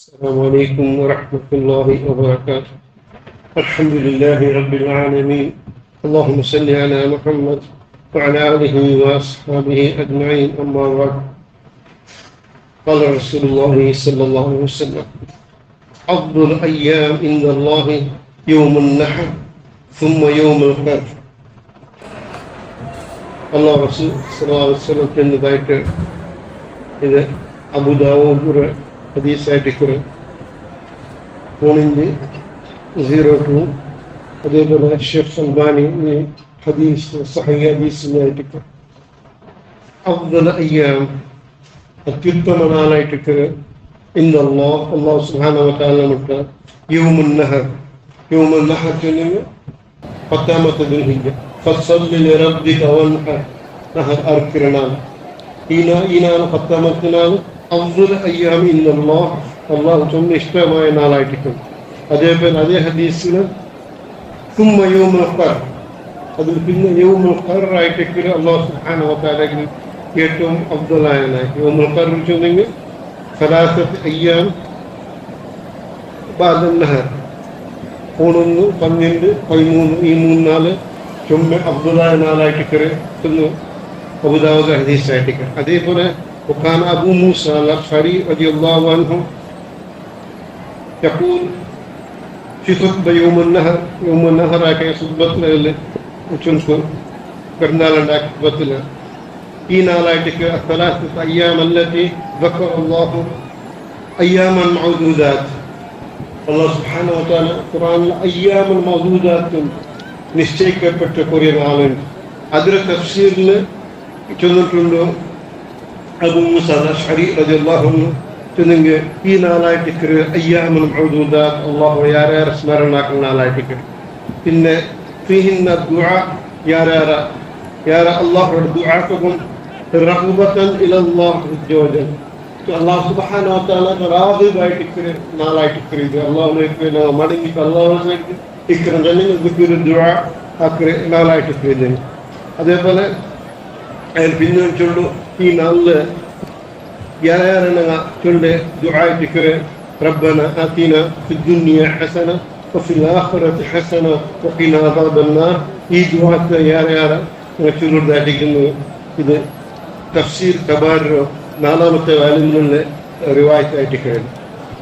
السلام عليكم ورحمة الله وبركاته. الحمد لله رب العالمين. اللهم صل على محمد وعلى آله وأصحابه أجمعين. أما بعد، قال رسول الله صلى الله عليه وسلم: أفضل الأيام عند الله يوم النحر ثم يوم القدر. الله رسول صلى الله عليه وسلم എന്നതായിട്ട് ഇത് അബൂദാവൂദ് ഹദീസായിട്ട് 0.02. അതേപോലെ ഷെയ്ഖ് അൽബാനി ഹദീസ് സഹീഹ് ഹദീസിനായിട്ട് അഫ്ദൽ അയ്യാം, അത്യുത്തമ നാളായിട്ട് അല്ലാഹു സുബ്ഹാനഹു വ തആല നമുക്ക് യൗമുൻ നഹർ, യൗമുൻ നഹർ ചൊല്ലുക 10ാമത്തെ ദുൽഹിജ്ജ. ഫസല്ലി ലിറബ്ബിക വൻഹർ, നഹർ അർക്കിറനാൾ. ഈ നാൾ 10ാമത്തെ നാൾ അഫ്ദൽ അയ്യാം ഇന്നല്ലാഹ്, അള്ളാഹു ചൊല്ലുന്ന ഇഷ്ടമായ നാളായിരിക്കും. അതേപോലെ അതേ ഹദീസിൽ സുമ്മ യൗമുൽ ഖദർ, അതിൽ പിന്നെ യൗമുൽ ഖദർ ആയിട്ട് അള്ളാഹു സുബ്ഹാനഹു വ തആലയ്ക്ക് ഏറ്റവും അഫ്ദലായ നാൾ. യൗമുൽ ഖദർ ചൊല്ലുക സലാസത്ത് അയ്യാം ബഅദ നഹർ, 11, 12, 13 ഈ 3 നാള് ചുമ്മ അഫ്ദലായ നാളായിട്ട് അബൂദാവൂദ് ഹദീസായിട്ട്. അതേപോലെ وكان أبو موسى الأشعري رضي الله عنه يقول في خطبة يوم النهر ആക്കിയ സുബ്ബത്തിൽ ഉച്ചൻകു പെരുന്നാളുണ്ടാക്കിയ ഖുത്ബത്തിൽ ഈ നാളായിട്ട് الثلاثة أيام التي ذكر الله أياما معدودات. അല്ലാഹു സുബ്ഹാനഹു വ തആല ഖുർആനിൽ അയ്യാമുൽ മൗദൂദാത്ത് നിശ്ചയിക്കപ്പെട്ട കുറേ നാളുണ്ട്. അതിന്റെ തഫ്സീറിൽ ചൊല്ലിട്ടുണ്ട് അബൂ മൂസ അൽ-അശ്അരി റളിയല്ലാഹു അൻഹു ചൊല്ലുക ഈ നാളായിട്ട് അയ്യാമുൽ മൗദൂദാത്ത് അല്ലാഹു യാരെ സ്മരണാക്കുന്ന നാളായിട്ട്. പിന്നെ ഫീഹിന്ന ദുആ യാര അല്ലാഹുവിന്റെ ദുആക്കും റഹബതൻ ഇലല്ലാഹ് അസ്സവജൽ, അല്ലാഹു സുബ്ഹാനഹു വ തആല റാദിബായിട്ട് നാളായിട്ട് ഇത് അല്ലാഹുവിലേക്ക് മടങ്ങി അല്ലാഹുവിലേക്ക് ഇക്റജലിൽ ദിക്ർ ദുആ ആക്രെ നാളായിട്ട് ഇത്. അതേപോലെ പിന്നെ ചൊല്ലു ഈ നാളില് യാരെണ്ണ ചൊല്ല് ദുആയിട്ട് റബ്ബന ആതിന ഫിദ്ദുനിയ ഹസന വഫിൽ ആഖിറതി ഹസന വഖിനാ അദാബന്നാർ. ഈ ദുആത്ത് യാരെ ചൊല്ലുന്നതായിരിക്കുന്നു. ഇത് തഫ്സീർ കബാറിലോ 4ാമത്തെ വാല്യൂമിലുള്ള റിവായത്തായിട്ട് കഴിയും.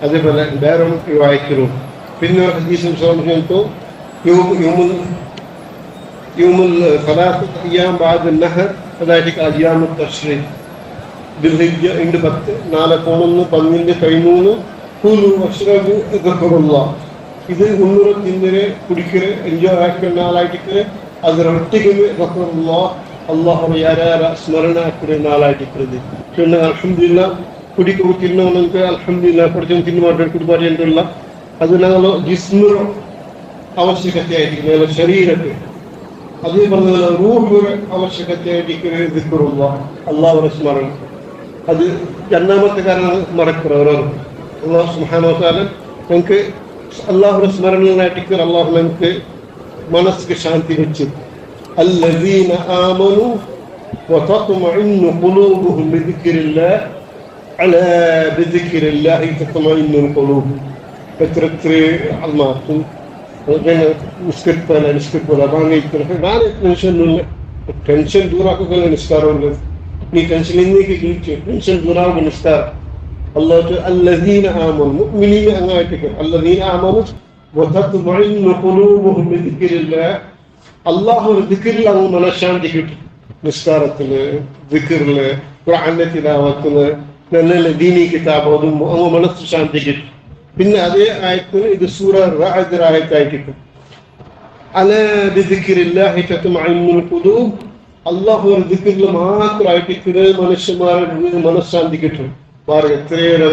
അതേപോലെ വേറെ റിവായത്തിലും പിന്നെ ഹദീസും സമയത്തോ യൗമുൽ സലാസത്ത് അയ്യാം ബഅദ നഹർ, അതായത് അയ്യാമുൽ തശ്രീഖ്. ദുൽഹിജ്ജ 10, 4, 11, 12, 13 കുലു വശ്റബു ദക്റുല്ലാഹ്. ഇത് ഉണ്ണുക, തിന്നുക, കുടിക്കുക, എൻജോയ് ആക്കുന്ന നാളായിട്ട് അതിരൊട്ടിക്ക് ദക്റുല്ലാഹ്, അല്ലാഹു യാര സ്മരണ ആക്കുന്ന നാളായിട്ട്. പിന്നെ അൽഹംദുലില്ലാഹ് കുടിക്കുക തിന്നവനക്ക് അൽഹംദുലില്ലാഹ് കുറച്ചും തിന്നുമായിട്ട് കുടുംബാരിയുള്ള അത് ഞങ്ങൾ ജിസ്മിന് ആവശ്യകതയായിരിക്കും, ശരീരത്തിൽ. അതേ പറഞ്ഞ റൂഹിന് ആവശ്യകതയായിരിക്കും ദിക്റുല്ലാഹ്, അല്ലാഹുവിനെ സ്മരണ. അത് 2ാമത്തെ കാരണം മറക്കുന്നവരോ അല്ലാഹു സുബ്ഹാനഹു വ തആല നമുക്ക് അല്ലാഹുവിനെ സ്മരണയിലായിട്ട് അല്ലാഹു നമുക്ക് മനസ്സിന് ശാന്തി വെച്ചു. الذين آمنوا وتطمئن قلوبهم بذكر الله على بذكر الله تطمئن القلوب. فترة المعصوم നിസ്കരിപ്പല്ല നാളെ ടെൻഷൻ ദൂറാക്കുക നിസ്കാരമുണ്ട്. നീ ടെൻഷൻ ഇന്നേക്ക് കിഴിച്ചു ടെൻഷൻ ദൂറാവുക നിസ്കാരം. അല്ലാഹു അല്ലദീന ആമനു മുഅ്മിനീന അങ്ങായിട്ട് അല്ലദീന ആമനു വതത്മഇന്നു ഖുലൂബുഹും ബിദിക്രില്ലാഹ്, അല്ലാഹുവിന്റെ ദിക്റിൽ അങ്ങ് മനഃശാന്തി കിട്ടും. നിസ്കാരത്തില്, ദിക്റില്, ഖുർആനിലെ തിലാവത്തില്, നല്ല ദീനി കിതാബ് ഓതുമ്പോൾ അങ്ങ് മനസ്സ് ശാന്തി കിട്ടും. പിന്നെ അതേ ആയത്തിന് ഇത് സൂറ റഅദ് ആയത്തായിരിക്കും. അലാ ബിദിക്രില്ലാഹി തത്മഇന്നുൽ ഖുലൂബ്, അല്ലാഹുവിന്റെ ദിക്റിൽ മാത്രമായിട്ട് മനുഷ്യന്മാരുടെ മനഃശാന്തി കിട്ടും. വേറെ എത്രയേറെ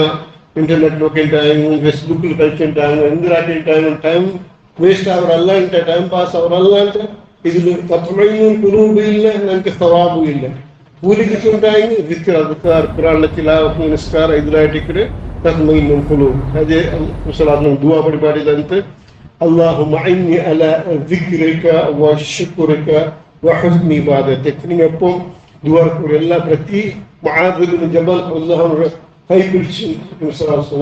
ഇന്റർനെറ്റ് നോക്കിയിട്ടായാലും ഫേസ്ബുക്കിൽ കളിച്ചിട്ടായാലും എന്തിനാക്കിയിട്ടായാലും ടൈം വേസ്റ്റ് അവരല്ലാണ്ട് ടൈം പാസ് അവരല്ലാണ്ട് ഇതിൽ തത്മഇന്നുൽ ഖുലൂബ് ഇല്ല, നമുക്ക് സവാബും ഇല്ല. കൂലി കിട്ടുണ്ടായെങ്കിൽ ദിക്ർ, അദ്കാർ, ഖുർആനിലെ തിലാവത്ത്, നിസ്കാരം ഇതിലായിട്ട് തത്മഇന്നുൽ ഖുലൂബ്. അതേ മുസലാത്ത് ദുആ പരിപാടിയിലಂತೆ اللهم اعني على ذكرك وشكرك وحسن عبادتك. നിങ്ങൾക്കും ദുആ എല്ലാ പ്രതി മുആദ് ഇബ്നു ജബൽ അല്ലാഹു കൈപിടിച്ച് മുസലാത്ത്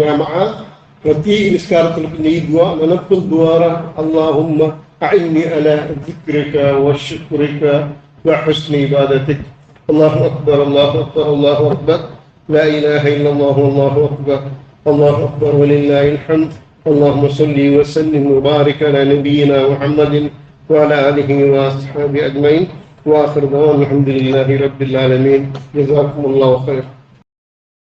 ప్రతి నిస్కారతులకు నీ దువా మనక్కుల ద్వారా అల్లాహుమ్మ అఇన్ని అలా దిక్రిక వ శుక్రిక వ హుస్ని ఇబాదతిక్. అల్లాహు అక్బర్ అల్లాహు అక్బర్ అల్లాహు అక్బర్ లా ఇలాహ ఇల్లల్లాహు అల్లాహు అక్బర్ అల్లాహు అక్బర్ వలిల్లాహిల్ హమ్ద్. اللهم صل وسلم وبارك على نبينا محمد وعلى آله وأصحابه أجمعين. وآخر دعوانا الحمد لله رب العالمين. جزاكم الله خير.